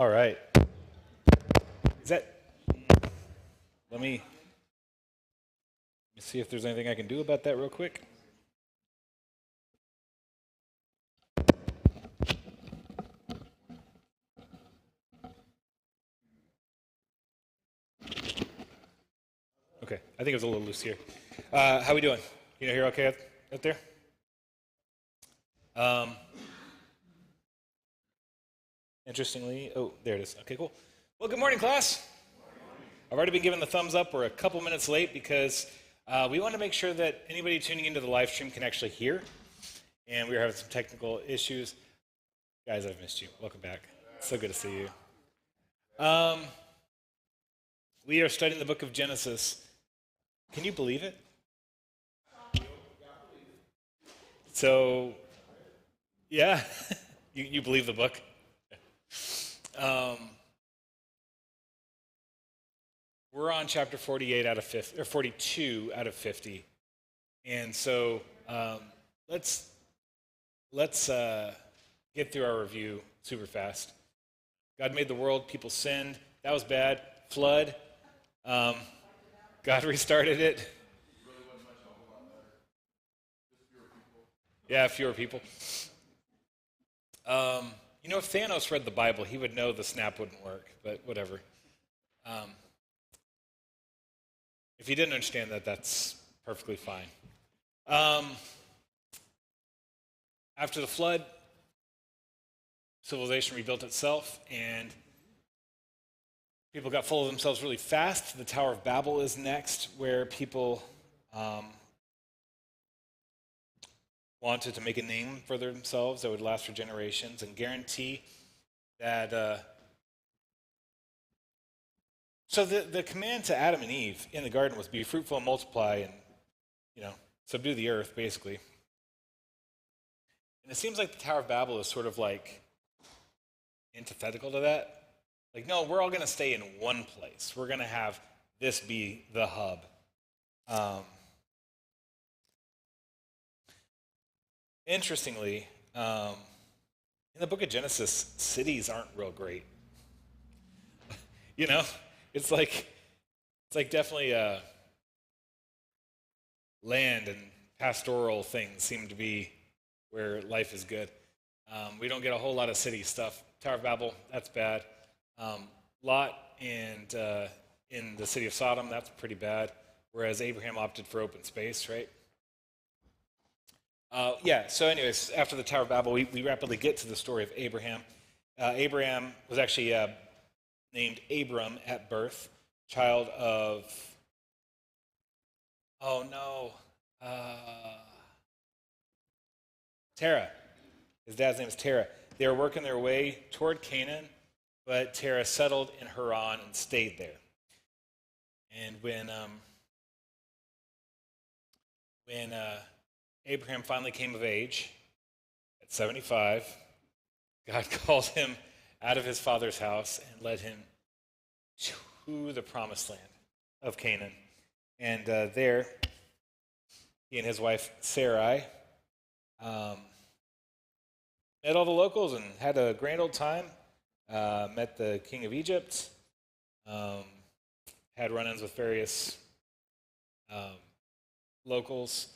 All right. Is that? Let me see if there's anything I can do about that real quick. Okay, I think it was a little loose here. How we doing? Can you hear okay out there? Interestingly, oh, there it is. Okay, cool. Well, good morning, class. I've already been given the thumbs up. We're a couple minutes late because we want to make sure that anybody tuning into the live stream can actually hear. And we were having some technical issues. Guys, I've missed you. Welcome back. It's so good to see you. We are studying the book of Genesis. Can you believe it? So, yeah, you believe the book? We're on chapter 48 out of 50, or 42 out of 50, and so let's get through our review super fast. God made the world, people sinned, that was bad. Flood, God restarted it. Yeah, fewer people. If Thanos read the Bible, he would know the snap wouldn't work, but whatever. If he didn't understand that, that's perfectly fine. After the flood, civilization rebuilt itself, and people got full of themselves really fast. The Tower of Babel is next, where people wanted to make a name for themselves that would last for generations and guarantee that. So the command to Adam and Eve in the garden was be fruitful and multiply and, subdue the earth, basically. And it seems like the Tower of Babel is sort of like antithetical to that. Like, no, we're all going to stay in one place. We're going to have this be the hub. Interestingly, in the book of Genesis, cities aren't real great. It's like definitely land and pastoral things seem to be where life is good. We don't get a whole lot of city stuff. Tower of Babel, that's bad. Lot and in the city of Sodom, that's pretty bad. Whereas Abraham opted for open space, right? So anyways, after the Tower of Babel, we rapidly get to the story of Abraham. Abraham was actually named Abram at birth, child of, Terah. His dad's name is Terah. They were working their way toward Canaan, but Terah settled in Haran and stayed there. And when Abraham finally came of age, at 75, God called him out of his father's house and led him to the promised land of Canaan. And there, he and his wife Sarai met all the locals and had a grand old time. Met the king of Egypt. Had run-ins with various locals.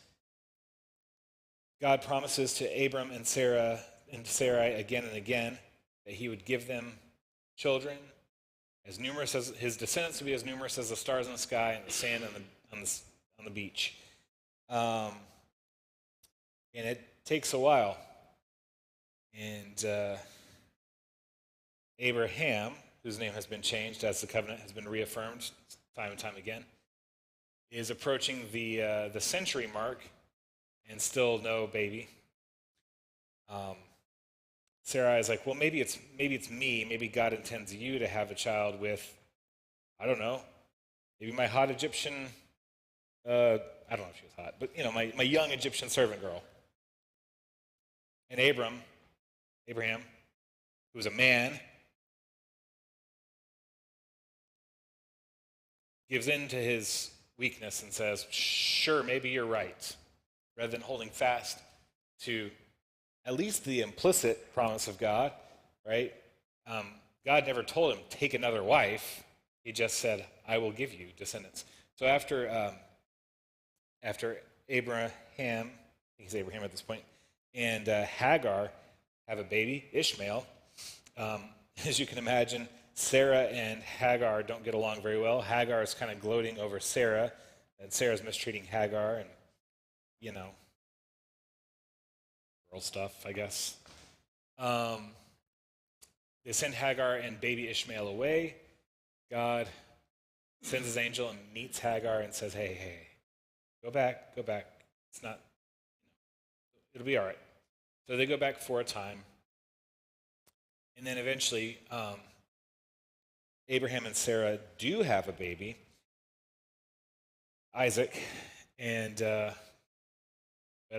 God promises to Abram and Sarai again and again that he would give them children as numerous as his descendants would be as numerous as the stars in the sky and the sand on the beach. And it takes a while. And Abraham, whose name has been changed as the covenant has been reaffirmed time and time again, is approaching the century mark and still no baby. Sarai is like, well, maybe it's me. Maybe God intends you to have a child with, I don't know, maybe my hot Egyptian. I don't know if she was hot, but my young Egyptian servant girl. And Abraham, who was a man, gives in to his weakness and says, sure, maybe you're right, rather than holding fast to at least the implicit promise of God, right? God never told him, take another wife. He just said, I will give you descendants. So after Abraham, I think he's Abraham at this point, and Hagar have a baby, Ishmael. As you can imagine, Sarah and Hagar don't get along very well. Hagar is kind of gloating over Sarah, and Sarah's mistreating Hagar, and, girl stuff, I guess. They send Hagar and baby Ishmael away. God sends his angel and meets Hagar and says, hey, go back. It'll be all right. So they go back for a time. And then eventually, Abraham and Sarah do have a baby, Isaac, but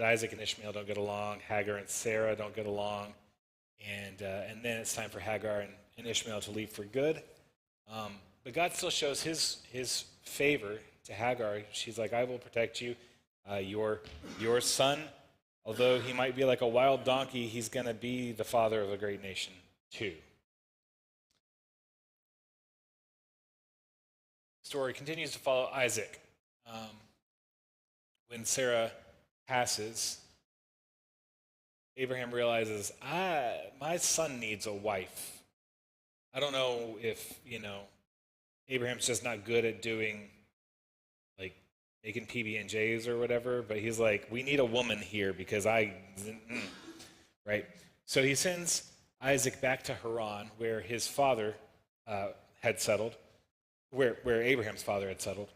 Isaac and Ishmael don't get along. Hagar and Sarah don't get along. And then it's time for Hagar and Ishmael to leave for good. But God still shows his favor to Hagar. She's like, I will protect you. Your son, although he might be like a wild donkey, he's going to be the father of a great nation too. The story continues to follow Isaac. When Sarah passes, Abraham realizes, my son needs a wife. I don't know if, Abraham's just not good at doing, like, making PB&Js or whatever, but he's like, we need a woman here because right? So he sends Isaac back to Haran, where his father had settled, where Abraham's father had settled,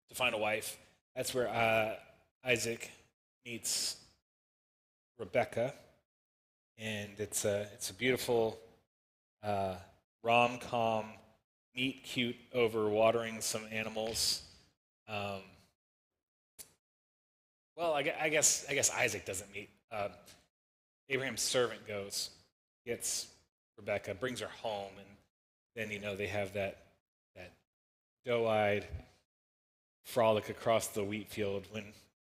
to find a wife. That's where Isaac meets Rebecca, and it's a beautiful rom-com, meet cute over watering some animals. Well, I guess Isaac doesn't meet. Abraham's servant goes, gets Rebecca, brings her home, and then they have that doe-eyed frolic across the wheat field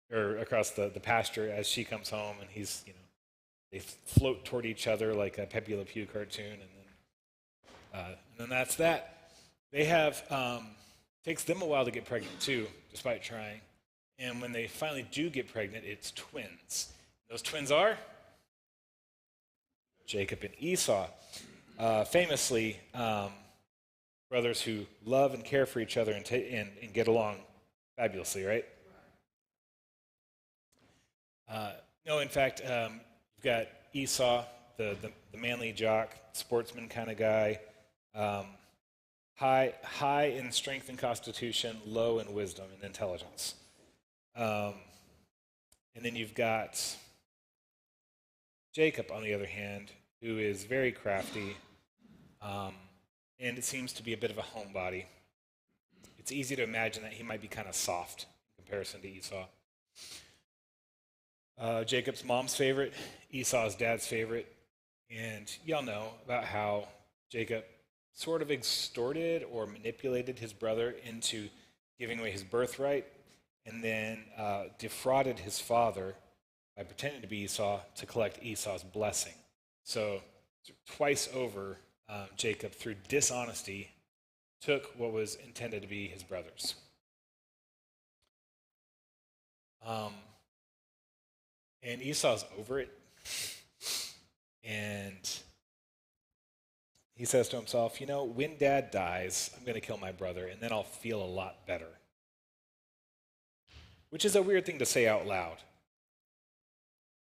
or across the pasture as she comes home, and he's they float toward each other like a Pepe Le Pew cartoon, and then that's that. They have takes them a while to get pregnant too, despite trying. And when they finally do get pregnant, it's twins. Those twins are Jacob and Esau, famously brothers who love and care for each other and get along fabulously, right? No, in fact, you've got Esau, the manly jock, sportsman kind of guy, high in strength and constitution, low in wisdom and intelligence. And then you've got Jacob, on the other hand, who is very crafty, and it seems to be a bit of a homebody. It's easy to imagine that he might be kind of soft in comparison to Esau. Jacob's mom's favorite, Esau's dad's favorite, and y'all know about how Jacob sort of extorted or manipulated his brother into giving away his birthright, and then defrauded his father by pretending to be Esau to collect Esau's blessing. So twice over, Jacob, through dishonesty, took what was intended to be his brother's. And Esau's over it. And he says to himself, when Dad dies, I'm going to kill my brother, and then I'll feel a lot better. Which is a weird thing to say out loud.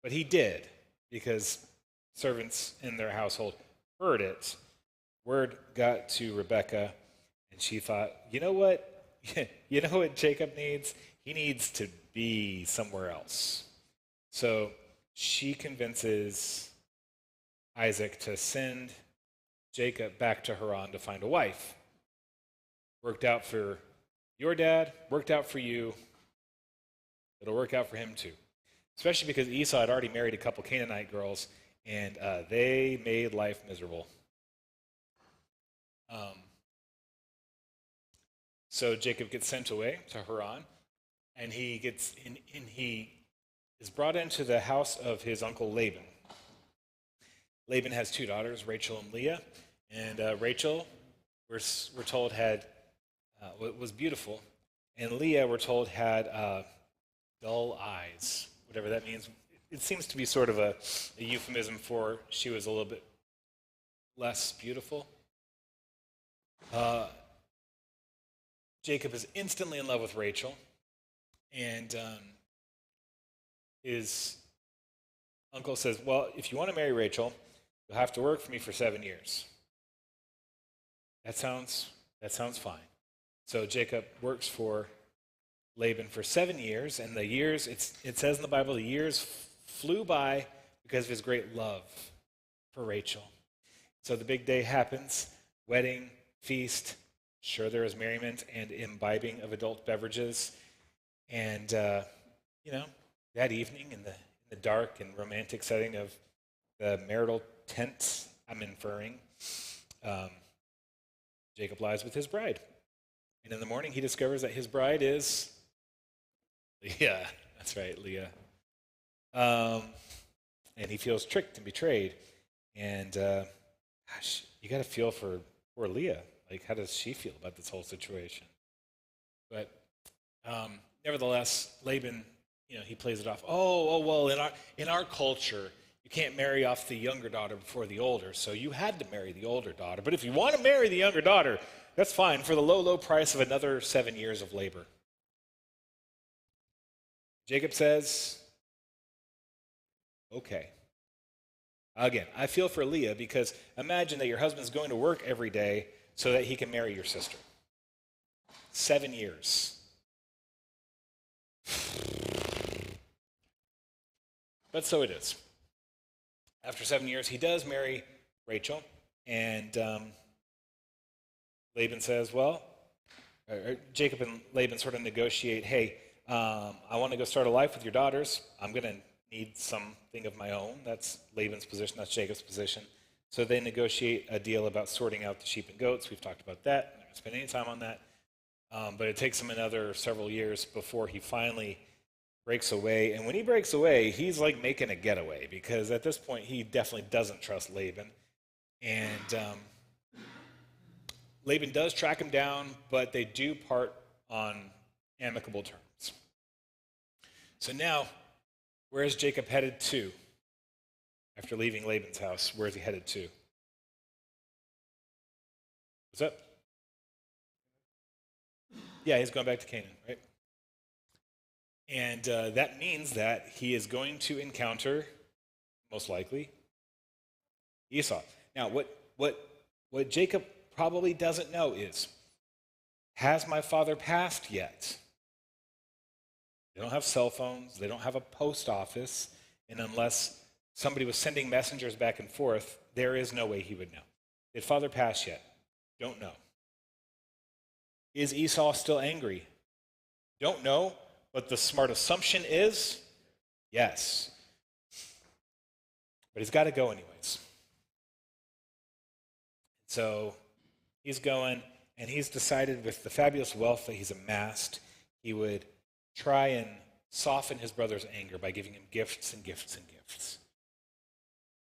But he did, because servants in their household heard it. Word got to Rebecca, and she thought, you know what? You know what Jacob needs? He needs to be somewhere else. So she convinces Isaac to send Jacob back to Haran to find a wife. Worked out for your dad, worked out for you. It'll work out for him too. Especially because Esau had already married a couple Canaanite girls, and they made life miserable. So Jacob gets sent away to Haran, and he is brought into the house of his uncle Laban. Laban has two daughters, Rachel and Leah, And Rachel, we're told, had was beautiful. And Leah, we're told, had dull eyes, whatever that means. It seems to be sort of a euphemism for she was a little bit less beautiful. Jacob is instantly in love with Rachel, and his uncle says, well, if you want to marry Rachel, you'll have to work for me for 7 years. That sounds fine. So Jacob works for Laban for 7 years, and the years, it says in the Bible, the years flew by because of his great love for Rachel. So the big day happens, wedding, feast. Sure, there is merriment and imbibing of adult beverages. And, that evening in the dark and romantic setting of the marital tent, I'm inferring, Jacob lies with his bride. And in the morning, he discovers that his bride is Leah. That's right, Leah. And he feels tricked and betrayed. And, gosh, you got to feel for poor Leah. Like, how does she feel about this whole situation? But nevertheless, Laban, he plays it off. Oh, well, in our culture, you can't marry off the younger daughter before the older, so you had to marry the older daughter. But if you want to marry the younger daughter, that's fine for the low, low price of another 7 years of labor. Jacob says, okay. Again, I feel for Leah because imagine that your husband's going to work every day so that he can marry your sister. 7 years. But so it is. After 7 years, he does marry Rachel, and Laban says, Jacob and Laban sort of negotiate, hey, I want to go start a life with your daughters. I'm going to need something of my own. That's Laban's position. That's Jacob's position. So they negotiate a deal about sorting out the sheep and goats. We've talked about that. I'm not going to spend any time on that. But it takes him another several years before he finally breaks away. And when he breaks away, he's like making a getaway because at this point, he definitely doesn't trust Laban. And Laban does track him down, but they do part on amicable terms. So now, where is Jacob headed to? After leaving Laban's house, where is he headed to? What's up? Yeah, he's going back to Canaan, right? And that means that he is going to encounter, most likely, Esau. Now, what Jacob probably doesn't know is, has my father passed yet? They don't have cell phones. They don't have a post office. And unless somebody was sending messengers back and forth, there is no way he would know. Did father pass yet? Don't know. Is Esau still angry? Don't know. But the smart assumption is, yes. But he's got to go anyways. So he's going, and he's decided with the fabulous wealth that he's amassed, he would try and soften his brother's anger by giving him gifts and gifts and gifts.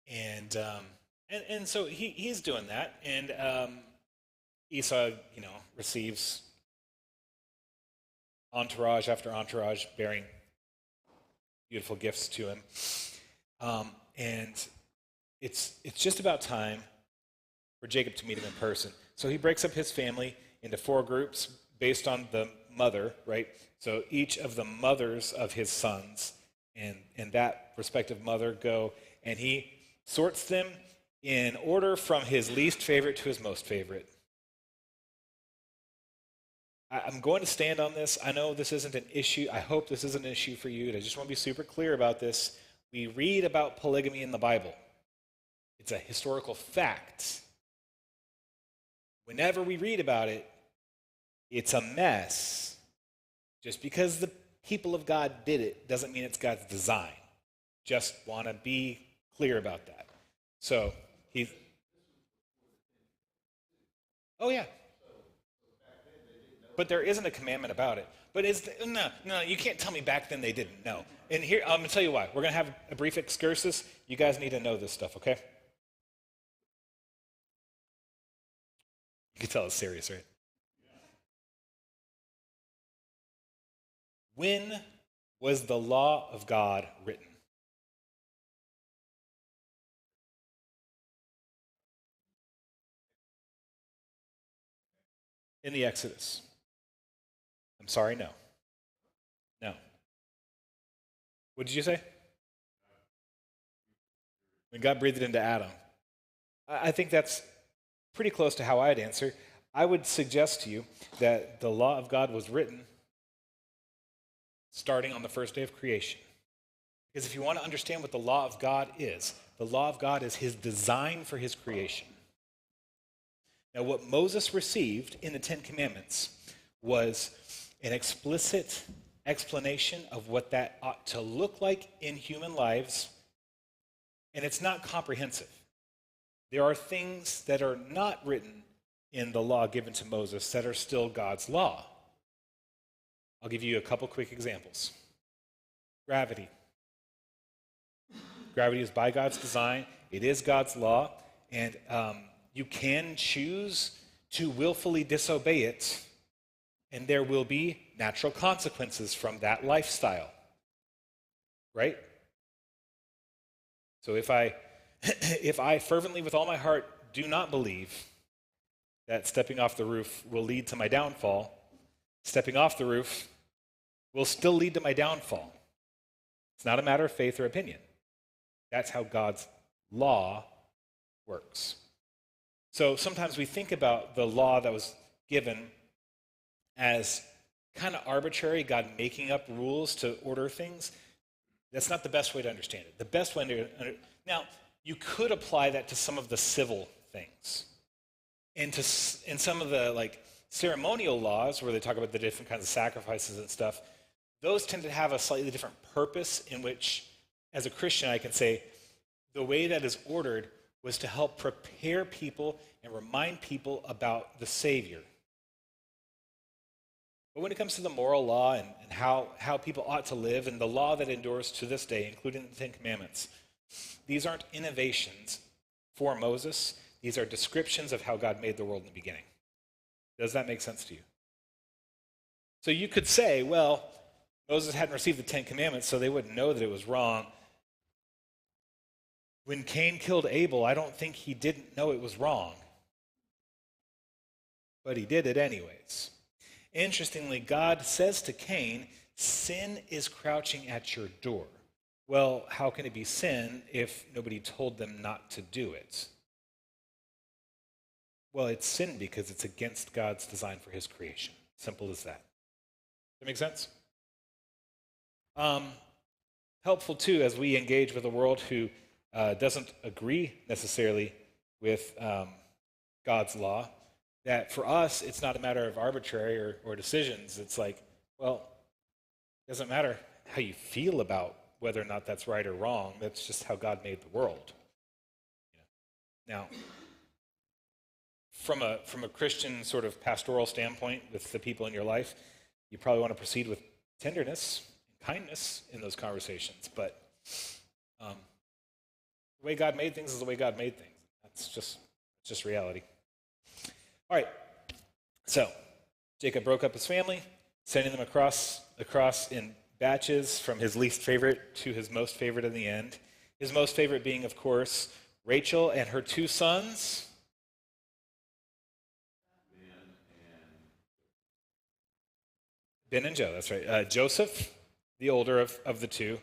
And so he's doing that, and Esau, receives entourage after entourage bearing beautiful gifts to him. And it's just about time for Jacob to meet him in person. So he breaks up his family into 4 groups based on the mother, right? So each of the mothers of his sons and that respective mother go, and he sorts them in order from his least favorite to his most favorite. I'm going to stand on this. I know this isn't an issue. I hope this isn't an issue for you. And I just want to be super clear about this. We read about polygamy in the Bible. It's a historical fact. Whenever we read about it, it's a mess. Just because the people of God did it doesn't mean it's God's design. Just want to be clear about that. So, oh yeah. But there isn't a commandment about it. But no, you can't tell me back then they didn't know. And here, I'm going to tell you why. We're going to have a brief excursus. You guys need to know this stuff, okay? can tell it's serious, right? When was the law of God written? In the Exodus. I'm sorry, no. No. What did you say? When God breathed it into Adam. I think that's pretty close to how I'd answer. I would suggest to you that the law of God was written starting on the first day of creation. Because if you want to understand what the law of God is, the law of God is his design for his creation. Now, what Moses received in the Ten Commandments was an explicit explanation of what that ought to look like in human lives, and it's not comprehensive. There are things that are not written in the law given to Moses that are still God's law. I'll give you a couple quick examples. Gravity. Gravity is by God's design. It is God's law, and you can choose to willfully disobey it, and there will be natural consequences from that lifestyle. Right? So if I fervently with all my heart do not believe that stepping off the roof will lead to my downfall, stepping off the roof will still lead to my downfall. It's not a matter of faith or opinion. That's how God's law works. So sometimes we think about the law that was given as kind of arbitrary, God making up rules to order things. That's not the best way to understand it. The best way to now, you could apply that to some of the civil things, and some of the like ceremonial laws where they talk about the different kinds of sacrifices and stuff. Those tend to have a slightly different purpose in which, as a Christian, I can say the way that is ordered was to help prepare people and remind people about the Savior. But when it comes to the moral law and how people ought to live and the law that endures to this day, including the Ten Commandments, these aren't innovations for Moses. These are descriptions of how God made the world in the beginning. Does that make sense to you? So you could say, well, Moses hadn't received the Ten Commandments, so they wouldn't know that it was wrong. When Cain killed Abel, I don't think he didn't know it was wrong. But he did it anyways. Interestingly, God says to Cain, sin is crouching at your door. Well, how can it be sin if nobody told them not to do it? Well, it's sin because it's against God's design for his creation. Simple as that. Does that make sense? Helpful, too, as we engage with a world who doesn't agree necessarily with God's law, that for us, it's not a matter of arbitrary or decisions. It's like, well, it doesn't matter how you feel about whether or not that's right or wrong. That's just how God made the world. Now, from a Christian sort of pastoral standpoint with the people in your life, you probably want to proceed with tenderness and kindness in those conversations. But the way God made things is the way God made things. That's just reality. All right, so Jacob broke up his family, sending them across in batches from his least favorite to his most favorite in the end. His most favorite being, of course, Rachel and her two sons. Ben and Joe, that's right. Joseph, the older of the two,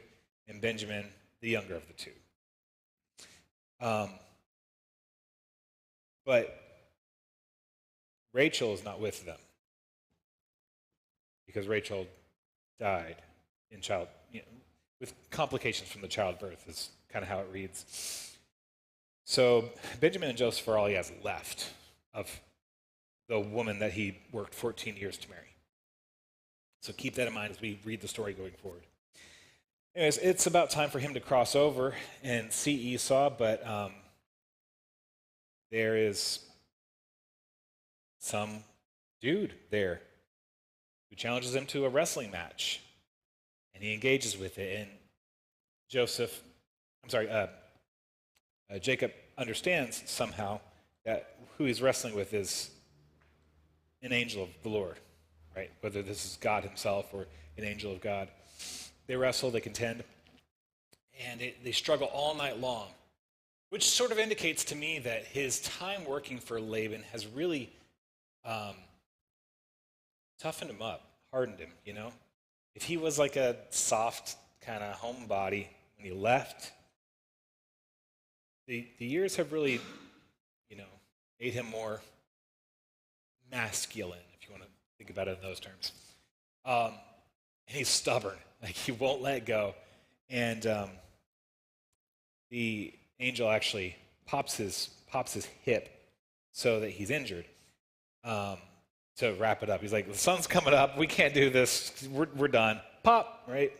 and Benjamin, the younger of the two. But Rachel is not with them because Rachel died with complications from the childbirth is kind of how it reads. So Benjamin and Joseph are all he has left of the woman that he worked 14 years to marry. So keep that in mind as we read the story going forward. Anyways, it's about time for him to cross over and see Esau, but there is some dude there who challenges him to a wrestling match, and he engages with it. And Jacob understands somehow that who he's wrestling with is an angel of the Lord, right? Whether this is God himself or an angel of God. They wrestle, they contend, and they struggle all night long, which sort of indicates to me that his time working for Laban has really toughened him up, hardened him, you know? If he was like a soft kind of homebody when he left, the years have really, made him more masculine, if you want to think about it in those terms. And he's stubborn, like he won't let go. And the angel actually pops his hip so that he's injured. To wrap it up, he's like, the sun's coming up, we can't do this, we're done. Pop, right?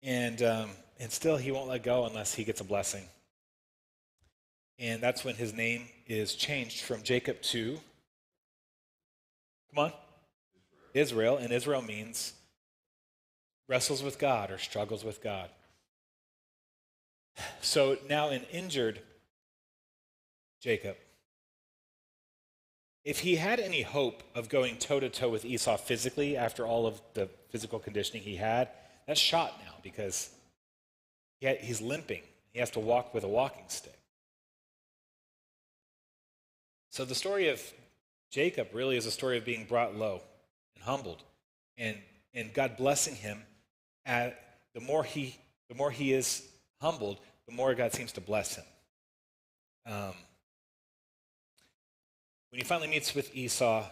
And still he won't let go unless he gets a blessing. And that's when his name is changed from Jacob to, come on, Israel. And Israel means wrestles with God or struggles with God. So now an injured Jacob, if he had any hope of going toe-to-toe with Esau physically after all of the physical conditioning he had, that's shot now because he's limping. He has to walk with a walking stick. So the story of Jacob really is a story of being brought low and humbled, and God blessing him. The more he is humbled, the more God seems to bless him. When he finally meets with Esau,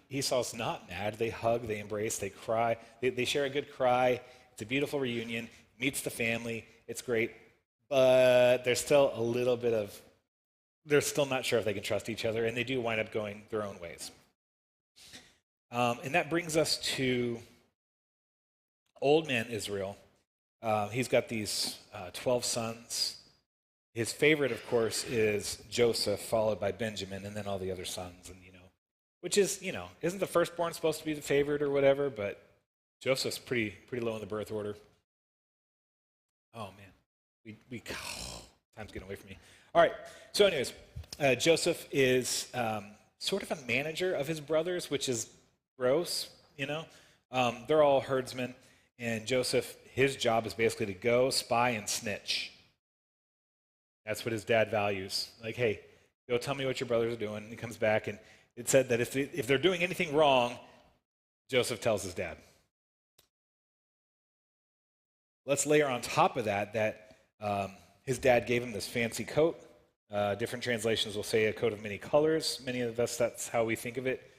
Esau's not mad. They hug, they embrace, they cry. They share a good cry. It's a beautiful reunion. Meets the family. It's great. But there's still a little bit of, they're still not sure if they can trust each other, and they do wind up going their own ways. And that brings us to old man Israel. He's got these 12 sons. His favorite, of course, is Joseph, followed by Benjamin, and then all the other sons. And which is, isn't the firstborn supposed to be the favorite or whatever? But Joseph's pretty low in the birth order. Oh man, time's getting away from me. All right. So, anyways, Joseph is sort of a manager of his brothers, which is gross. They're all herdsmen, and Joseph, his job is basically to go spy and snitch. That's what his dad values. Like, hey, go tell me what your brothers are doing. And he comes back, and it said that if they're doing anything wrong, Joseph tells his dad. Let's layer on top of that his dad gave him this fancy coat. Different translations will say a coat of many colors. Many of us, that's how we think of it.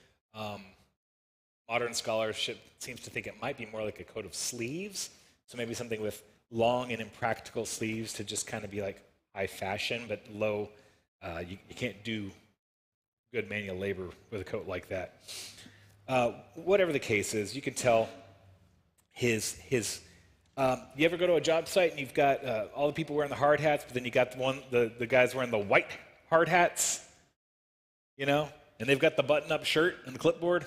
Modern scholarship seems to think it might be more like a coat of sleeves. So maybe something with long and impractical sleeves to just kind of be like high fashion, but low. You can't do good manual labor with a coat like that. Whatever the case is, you can tell his you ever go to a job site and you've got all the people wearing the hard hats, but then you got the guys wearing the white hard hats, and they've got the button-up shirt and the clipboard?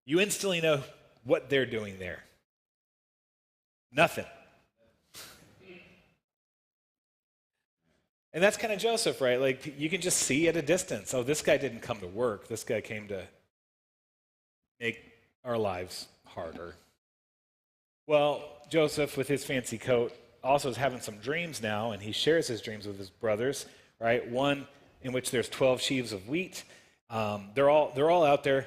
You instantly know what they're doing there. Nothing. And that's kind of Joseph, right? Like, you can just see at a distance, oh, this guy didn't come to work. This guy came to make our lives harder. Well, Joseph, with his fancy coat, also is having some dreams now, and he shares his dreams with his brothers, right? One in which there's 12 sheaves of wheat. They're all out there,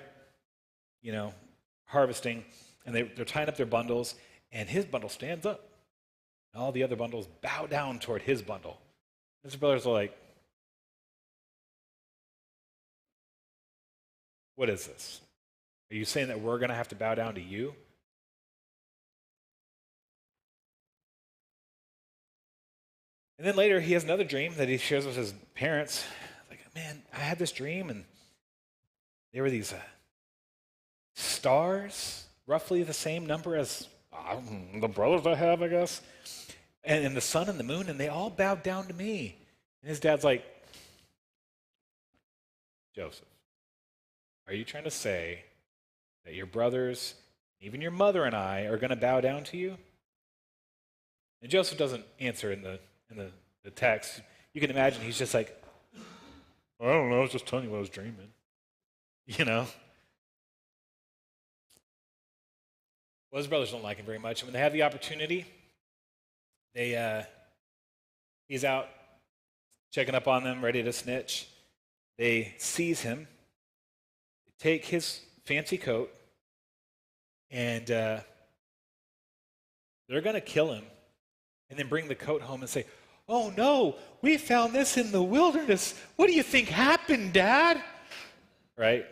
harvesting, and they're tying up their bundles, and his bundle stands up. And all the other bundles bow down toward his bundle. His brothers are like, what is this? Are you saying that we're going to have to bow down to you? And then later, he has another dream that he shares with his parents. Like, man, I had this dream, and there were these stars, roughly the same number as the brothers I have, I guess. And the sun and the moon, and they all bowed down to me. And his dad's like, Joseph, are you trying to say that your brothers, even your mother and I, are going to bow down to you? And Joseph doesn't answer in the text. You can imagine he's just like, I don't know, I was just telling you what I was dreaming. you know. Well, his brothers don't like him very much. And when they have the opportunity, he's out checking up on them, ready to snitch. They seize him, take his fancy coat, and they're going to kill him, and then bring the coat home and say, "Oh no, we found this in the wilderness. What do you think happened, Dad?" Right?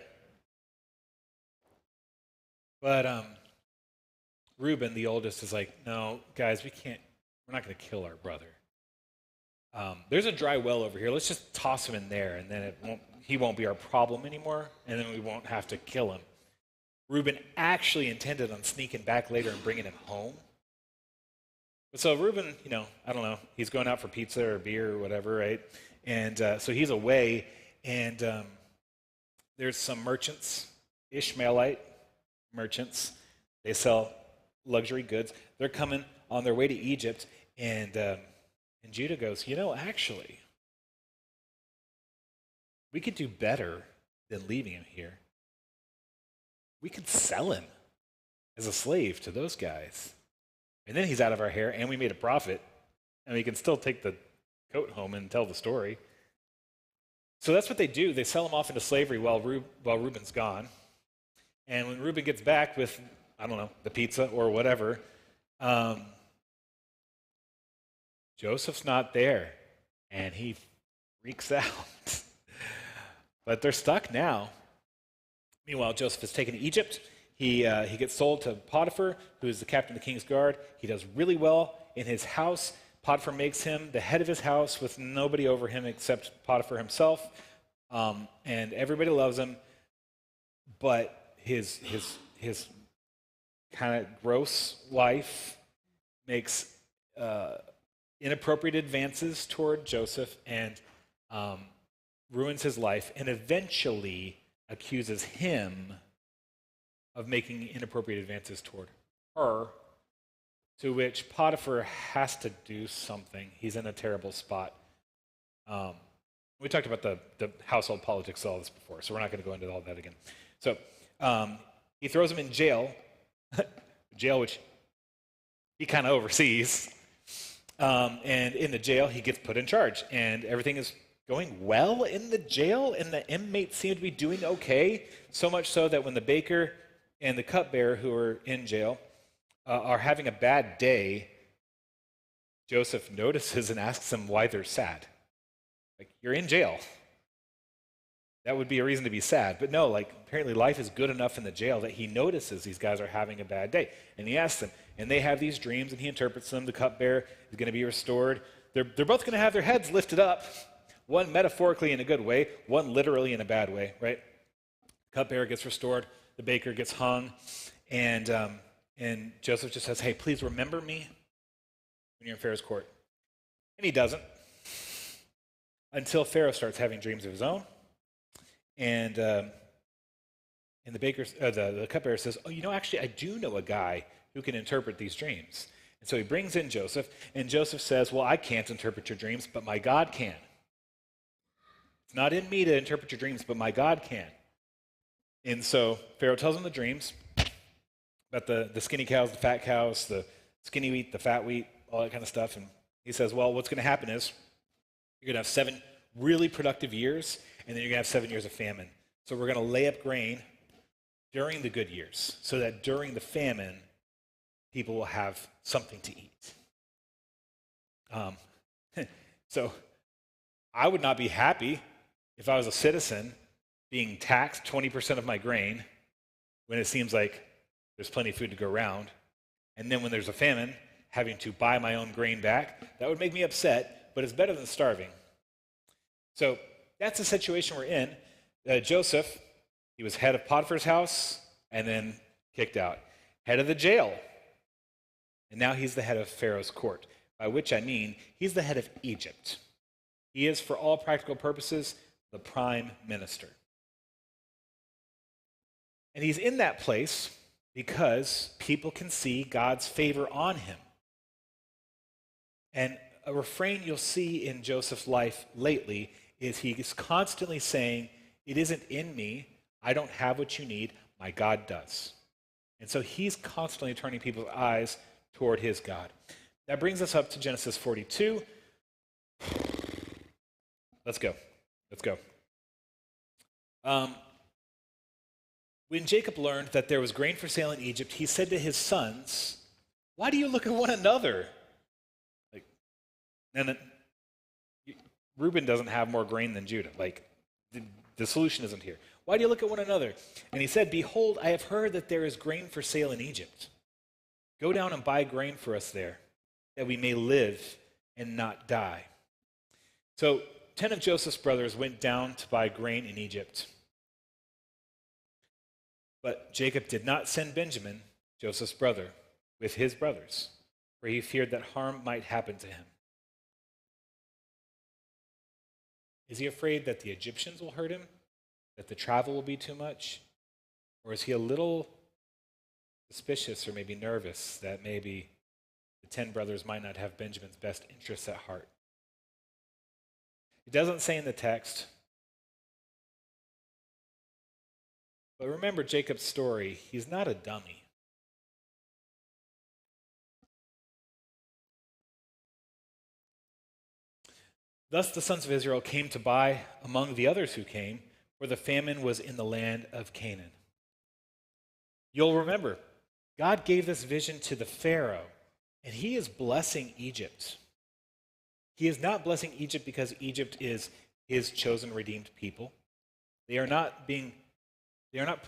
But Reuben, the oldest, is like, "No, guys, we're not going to kill our brother. There's a dry well over here. Let's just toss him in there, and then he won't be our problem anymore, and then we won't have to kill him." Reuben actually intended on sneaking back later and bringing him home. But so Reuben, I don't know, he's going out for pizza or beer or whatever, right? And so he's away, and there's some merchants, Ishmaelite merchants. They sell luxury goods. They're coming on their way to Egypt, and Judah goes, actually, we could do better than leaving him here. We could sell him as a slave to those guys. And then he's out of our hair, and we made a profit, and we can still take the coat home and tell the story. So that's what they do. They sell him off into slavery while Reuben's gone. And when Reuben gets back with, I don't know, the pizza or whatever, Joseph's not there, and he freaks out. But they're stuck now. Meanwhile, Joseph is taken to Egypt. He gets sold to Potiphar, who is the captain of the king's guard. He does really well in his house. Potiphar makes him the head of his house with nobody over him except Potiphar himself. And everybody loves him. But his kind of gross wife makes inappropriate advances toward Joseph and ruins his life, and eventually accuses him of making inappropriate advances toward her, to which Potiphar has to do something. He's in a terrible spot. We talked about the household politics of all this before, so we're not going to go into all that again. So he throws him in jail, which he kind of oversees. And in the jail, he gets put in charge, and everything is going well in the jail, and the inmates seem to be doing okay, so much so that when the baker and the cupbearer who are in jail are having a bad day, Joseph notices and asks them why they're sad. Like, you're in jail. That would be a reason to be sad. But no, apparently life is good enough in the jail that he notices these guys are having a bad day. And he asks them, and they have these dreams, and he interprets them. The cupbearer is going to be restored. They're both going to have their heads lifted up, one metaphorically in a good way, one literally in a bad way, right? Cupbearer gets restored. The baker gets hung. And Joseph just says, "Hey, please remember me when you're in Pharaoh's court." And he doesn't, until Pharaoh starts having dreams of his own. And the cupbearer says, "Oh, actually, I do know a guy who can interpret these dreams." And so he brings in Joseph, and Joseph says, "Well, I can't interpret your dreams, but my God can. It's not in me to interpret your dreams, but my God can." And so Pharaoh tells him the dreams about the skinny cows, the fat cows, the skinny wheat, the fat wheat, all that kind of stuff. And he says, "Well, what's going to happen is you're going to have 7 really productive years, and then you're going to have 7 years of famine. So we're going to lay up grain during the good years so that during the famine, people will have something to eat." So I would not be happy if I was a citizen being taxed 20% of my grain when it seems like there's plenty of food to go around. And then when there's a famine, having to buy my own grain back, that would make me upset, but it's better than starving. So that's the situation we're in. Joseph, he was head of Potiphar's house and then kicked out. Head of the jail. And now he's the head of Pharaoh's court, by which I mean he's the head of Egypt. He is, for all practical purposes, the prime minister. And he's in that place because people can see God's favor on him. And a refrain you'll see in Joseph's life lately is he is constantly saying, "It isn't in me. I don't have what you need. My God does. And so he's constantly turning people's eyes toward his God. That brings us up to Genesis 42. Let's go. When Jacob learned that there was grain for sale in Egypt, he said to his sons, "Why do you look at one another?" And then Reuben doesn't have more grain than Judah. The solution isn't here. Why do you look at one another? And he said, "Behold, I have heard that there is grain for sale in Egypt. Go down and buy grain for us there, that we may live and not die." So 10 of Joseph's brothers went down to buy grain in Egypt. But Jacob did not send Benjamin, Joseph's brother, with his brothers, for he feared that harm might happen to him. Is he afraid that the Egyptians will hurt him? That the travel will be too much? Or is he a little suspicious or maybe nervous that maybe the 10 brothers might not have Benjamin's best interests at heart? It doesn't say in the text. But remember Jacob's story. He's not a dummy. Thus the sons of Israel came to buy among the others who came, for the famine was in the land of Canaan. You'll remember, God gave this vision to the Pharaoh, and he is blessing Egypt. He is not blessing Egypt because Egypt is his chosen redeemed people. They are not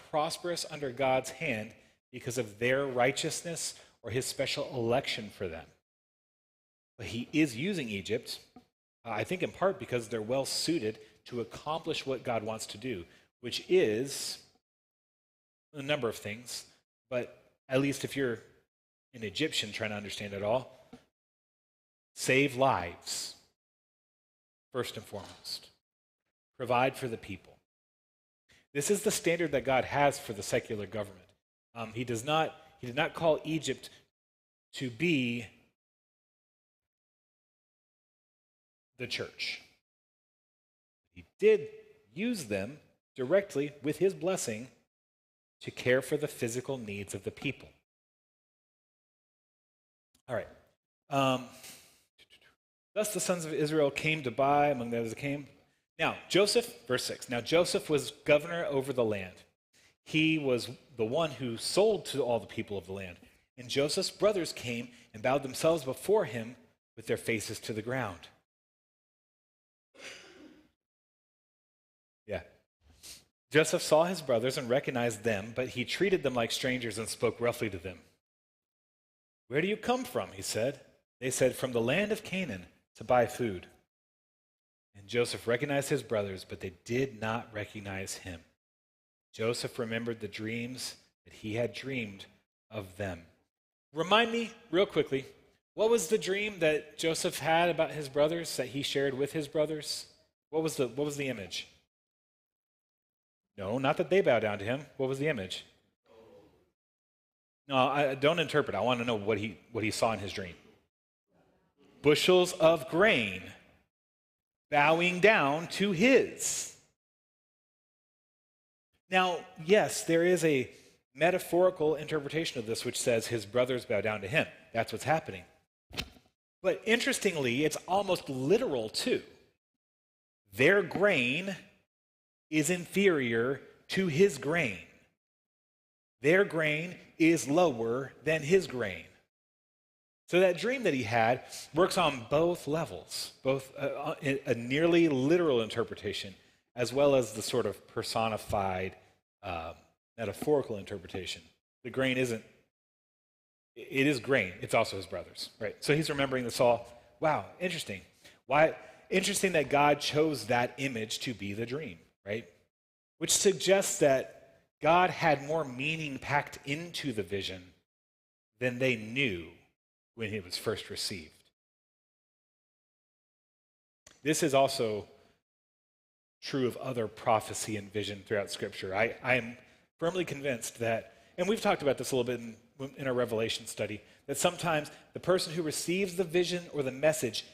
prosperous under God's hand because of their righteousness or his special election for them. But he is using Egypt, I think in part because they're well suited to accomplish what God wants to do, which is a number of things, but at least if you're an Egyptian trying to understand it all, save lives, first and foremost. Provide for the people. This is the standard that God has for the secular government. He did not call Egypt to be the church. He did use them directly with his blessing to care for the physical needs of the people. All right. Thus the sons of Israel came to buy among those that came. Now, Joseph, verse 6. Now, Joseph was governor over the land. He was the one who sold to all the people of the land. And Joseph's brothers came and bowed themselves before him with their faces to the ground. Yeah. Joseph saw his brothers and recognized them, but he treated them like strangers and spoke roughly to them. "Where do you come from?" he said. They said, "From the land of Canaan to buy food." And Joseph recognized his brothers, but they did not recognize him. Joseph remembered the dreams that he had dreamed of them. Remind me, real quickly, what was the dream that Joseph had about his brothers that he shared with his brothers? What was the image? No, not that they bow down to him. What was the image? No, I don't interpret. I want to know what he saw in his dream. Bushels of grain bowing down to his. Now, yes, there is a metaphorical interpretation of this which says his brothers bow down to him. That's what's happening. But interestingly, it's almost literal too. Their grain is inferior to his grain. Their grain is lower than his grain. So that dream that he had works on both levels, both a nearly literal interpretation as well as the sort of personified metaphorical interpretation. The grain it is grain. It's also his brothers, right? So he's remembering this all. Wow, interesting. Why? Interesting that God chose that image to be the dream, right? Which suggests that God had more meaning packed into the vision than they knew when it was first received. This is also true of other prophecy and vision throughout Scripture. I am firmly convinced that, and we've talked about this a little bit in our Revelation study, that sometimes the person who receives the vision or the message,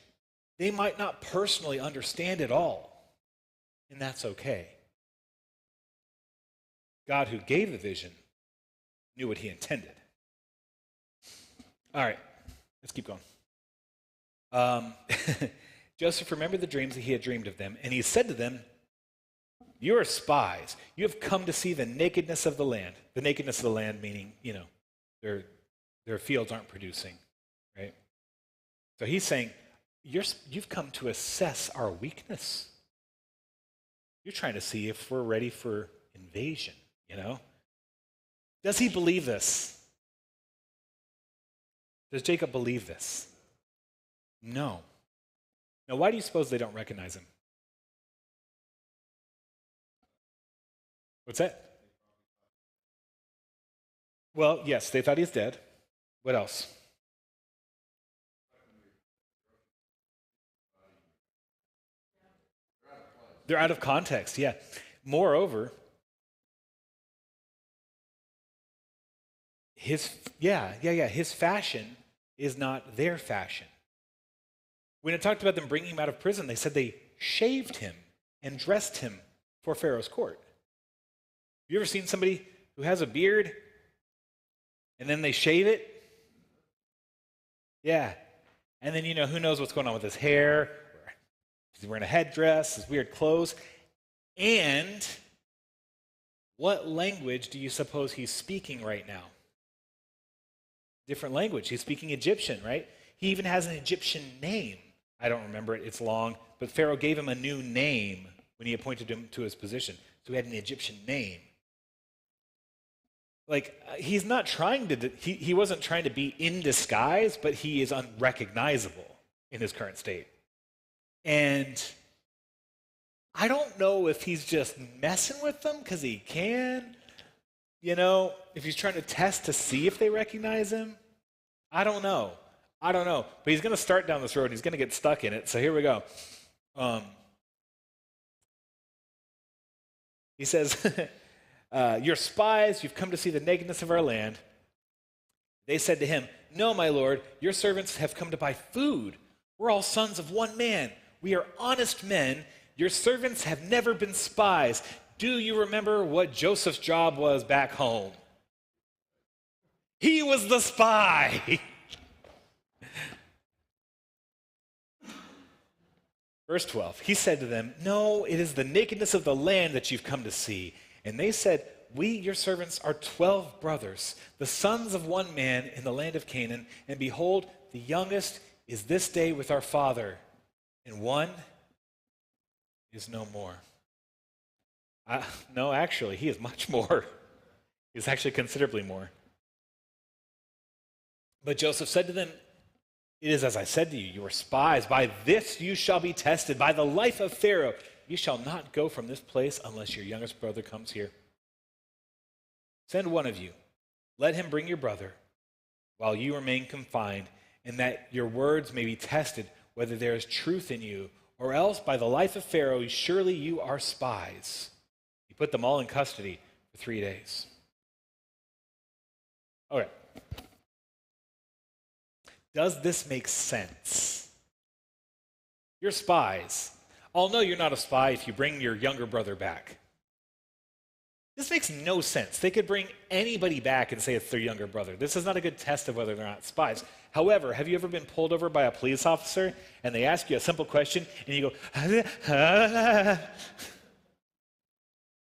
they might not personally understand it all, and that's okay. God who gave the vision knew what he intended. All right, let's keep going. Joseph remembered the dreams that he had dreamed of them, and he said to them, "You are spies. You have come to see the nakedness of the land." The nakedness of the land meaning, their fields aren't producing, right? So he's saying, you've come to assess our weakness. You're trying to see if we're ready for invasion, Does he believe this? Does Jacob believe this? No. Now, why do you suppose they don't recognize him? What's that? Well, yes, they thought he's dead. What else? They're out of context, yeah. Moreover, his fashion is not their fashion. When it talked about them bringing him out of prison, they said they shaved him and dressed him for Pharaoh's court. Have you ever seen somebody who has a beard and then they shave it? Yeah. And then, who knows what's going on with his hair? He's wearing a headdress, his weird clothes. And what language do you suppose he's speaking right now? Different language. He's speaking Egyptian, right? He even has an Egyptian name. I don't remember it. It's long. But Pharaoh gave him a new name when he appointed him to his position. So he had an Egyptian name. He's not trying to, he wasn't trying to be in disguise, but he is unrecognizable in his current state. And I don't know if he's just messing with them because he can, if he's trying to test to see if they recognize him. I don't know. But he's going to start down this road. He's going to get stuck in it. So here we go. He says, "You're spies. You've come to see the nakedness of our land." They said to him, "No, my lord, your servants have come to buy food. We're all sons of one man. We are honest men. Your servants have never been spies. Do you remember what Joseph's job was back home? He was the spy." Verse 12, he said to them, "No, it is the nakedness of the land that you've come to see." And they said, "We, your servants, are 12 brothers, the sons of one man in the land of Canaan. And behold, the youngest is this day with our father, and one is no more." No, actually, he is much more. He's actually considerably more. But Joseph said to them, "It is as I said to you, you are spies. By this you shall be tested. By the life of Pharaoh, you shall not go from this place unless your youngest brother comes here. Send one of you. Let him bring your brother while you remain confined, and that your words may be tested whether there is truth in you, or else by the life of Pharaoh, surely you are spies." He put them all in custody for 3 days. Okay. Does this make sense? You're spies. I'll know you're not a spy if you bring your younger brother back. This makes no sense. They could bring anybody back and say it's their younger brother. This is not a good test of whether they're not spies. However, have you ever been pulled over by a police officer and they ask you a simple question and you go,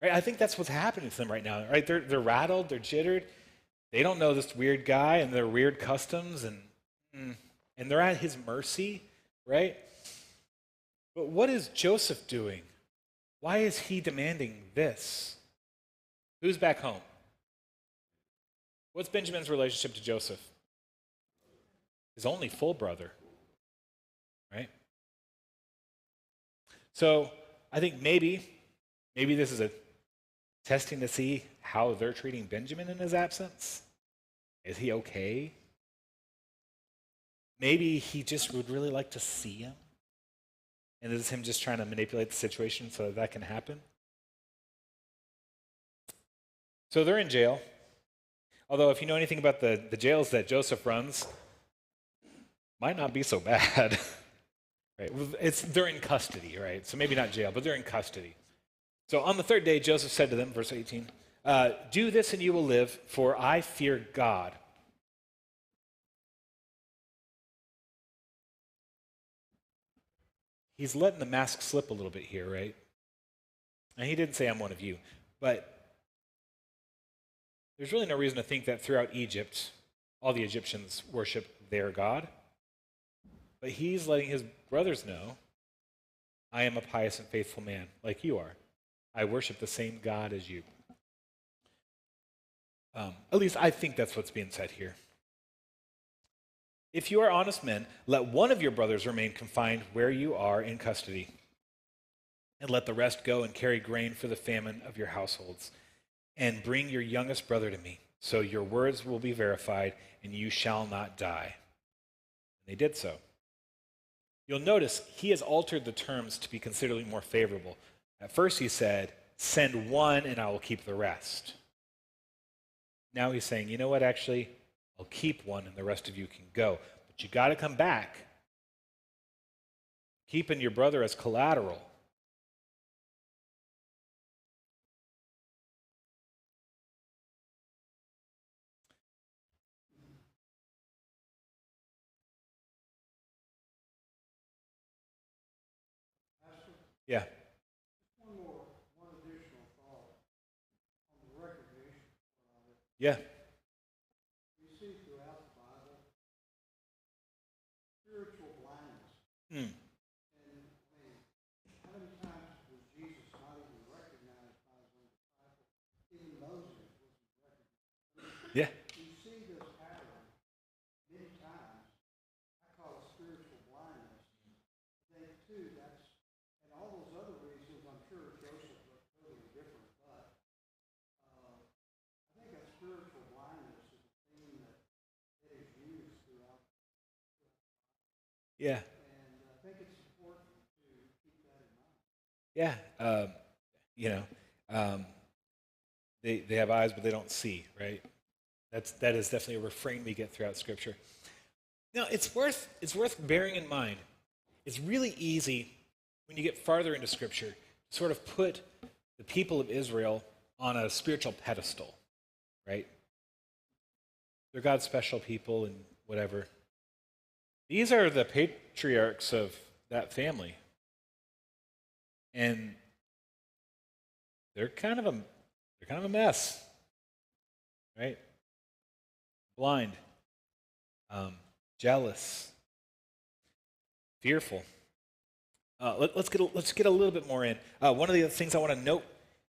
right? I think that's what's happening to them right now, right? They're rattled, they're jittered. They don't know this weird guy and their weird customs, and they're at his mercy, right? But what is Joseph doing? Why is he demanding this? Who's back home? What's Benjamin's relationship to Joseph? His only full brother, right? So I think maybe this is a testing to see how they're treating Benjamin in his absence. Is he okay? Maybe he just would really like to see him. And this is him just trying to manipulate the situation so that can happen. So they're in jail. Although if you know anything about the jails that Joseph runs, might not be so bad. Right? They're in custody, right? So maybe not jail, but they're in custody. So on the third day, Joseph said to them, verse 18, Do this and you will live, for I fear God. He's letting the mask slip a little bit here, right? And he didn't say, I'm one of you. But there's really no reason to think that throughout Egypt, all the Egyptians worship their God. But he's letting his brothers know, I am a pious and faithful man, like you are. I worship the same God as you. At least I think that's what's being said here. If you are honest men, let one of your brothers remain confined where you are in custody, and let the rest go and carry grain for the famine of your households, and bring your youngest brother to me, so your words will be verified, and you shall not die. And they did so. You'll notice he has altered the terms to be considerably more favorable. At first he said, send one and I will keep the rest. Now he's saying, you know what, actually, I'll keep one and the rest of you can go. But you got to come back. Keeping your brother as collateral. Yeah. One additional thought on the recognition of it. Yeah. We see throughout the Bible spiritual blindness. Mm. And I mean, how many times was Jesus not even recognized by his own disciples? Even Moses wasn't recognized. Yeah. You see this pattern many times. I call it spiritual blindness. I think too that's and all those other reasons, I'm sure Joseph looked totally different, but I think that spiritual blindness is a theme that is used throughout. Yeah. And I think it's important to keep that in mind. Yeah. They have eyes, but they don't see, right? That is definitely a refrain we get throughout Scripture. Now, it's worth bearing in mind. It's really easy when you get farther into Scripture to sort of put the people of Israel on a spiritual pedestal, right? They're God's special people and whatever. These are the patriarchs of that family. And they're kind of a mess, right? Blind, jealous, fearful. Let's get a little bit more in. One of the other things I want to note: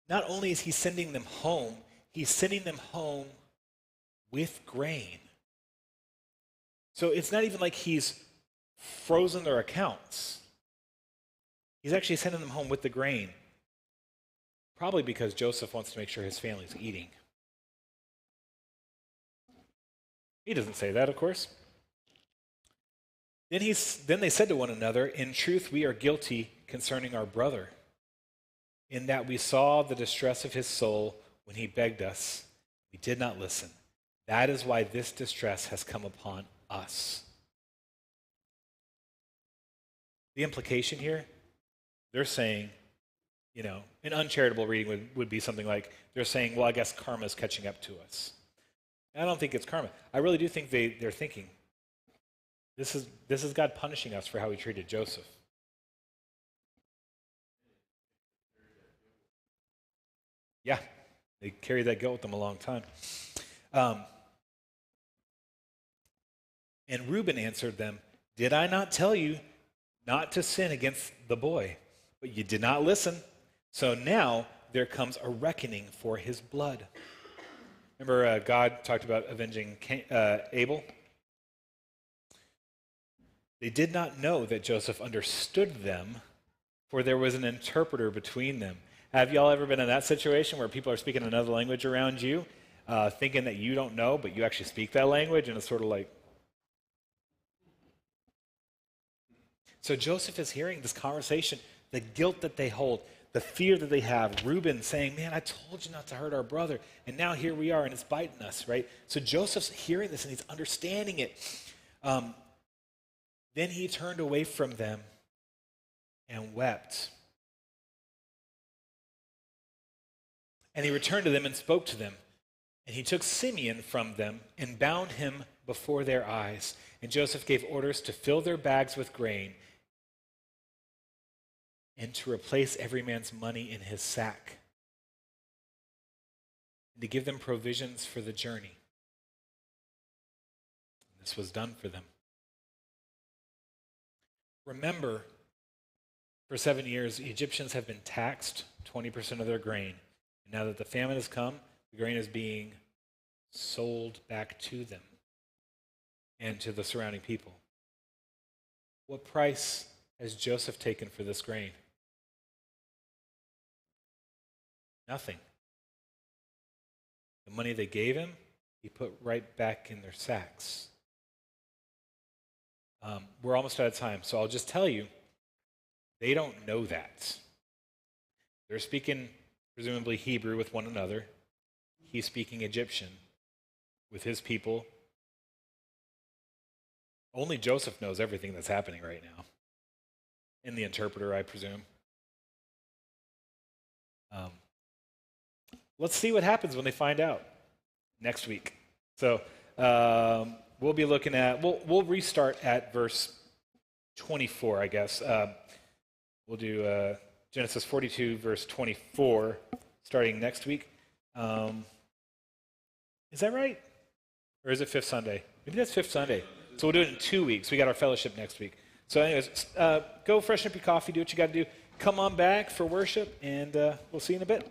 not only is he sending them home, he's sending them home with grain. So it's not even like he's frozen their accounts. He's actually sending them home with the grain. Probably because Joseph wants to make sure his family's eating. He doesn't say that, of course. Then they said to one another, in truth, we are guilty concerning our brother, in that we saw the distress of his soul when he begged us. We did not listen. That is why this distress has come upon us. The implication here, they're saying, an uncharitable reading would be something like, they're saying, well, I guess karma is catching up to us. And I don't think it's karma. I really do think they're thinking, this is God punishing us for how he treated Joseph. Yeah, they carried that guilt with them a long time. And Reuben answered them, did I not tell you not to sin against the boy? But you did not listen. So now there comes a reckoning for his blood. Remember God talked about avenging Abel? They did not know that Joseph understood them, for there was an interpreter between them. Have y'all ever been in that situation where people are speaking another language around you, thinking that you don't know, but you actually speak that language, and it's sort of like... So Joseph is hearing this conversation, the guilt that they hold, the fear that they have. Reuben saying, man, I told you not to hurt our brother, and now here we are, and it's biting us, right? So Joseph's hearing this, and he's understanding it. Then he turned away from them and wept. And he returned to them and spoke to them. And he took Simeon from them and bound him before their eyes. And Joseph gave orders to fill their bags with grain and to replace every man's money in his sack, and to give them provisions for the journey. This was done for them. Remember, for 7 years, the Egyptians have been taxed 20% of their grain. And now that the famine has come, the grain is being sold back to them and to the surrounding people. What price has Joseph taken for this grain? Nothing. The money they gave him, he put right back in their sacks. We're almost out of time, so I'll just tell you, they don't know that. They're speaking, presumably, Hebrew with one another. He's speaking Egyptian with his people. Only Joseph knows everything that's happening right now. And the interpreter, I presume. Let's see what happens when they find out next week. So we'll be looking at, we'll restart at verse 24, I guess. We'll do Genesis 42, verse 24, starting next week. Is that right? Or is it Fifth Sunday? Maybe that's Fifth Sunday. So we'll do it in 2 weeks. We got our fellowship next week. So anyways, go freshen up your coffee, do what you got to do. Come on back for worship, and we'll see you in a bit.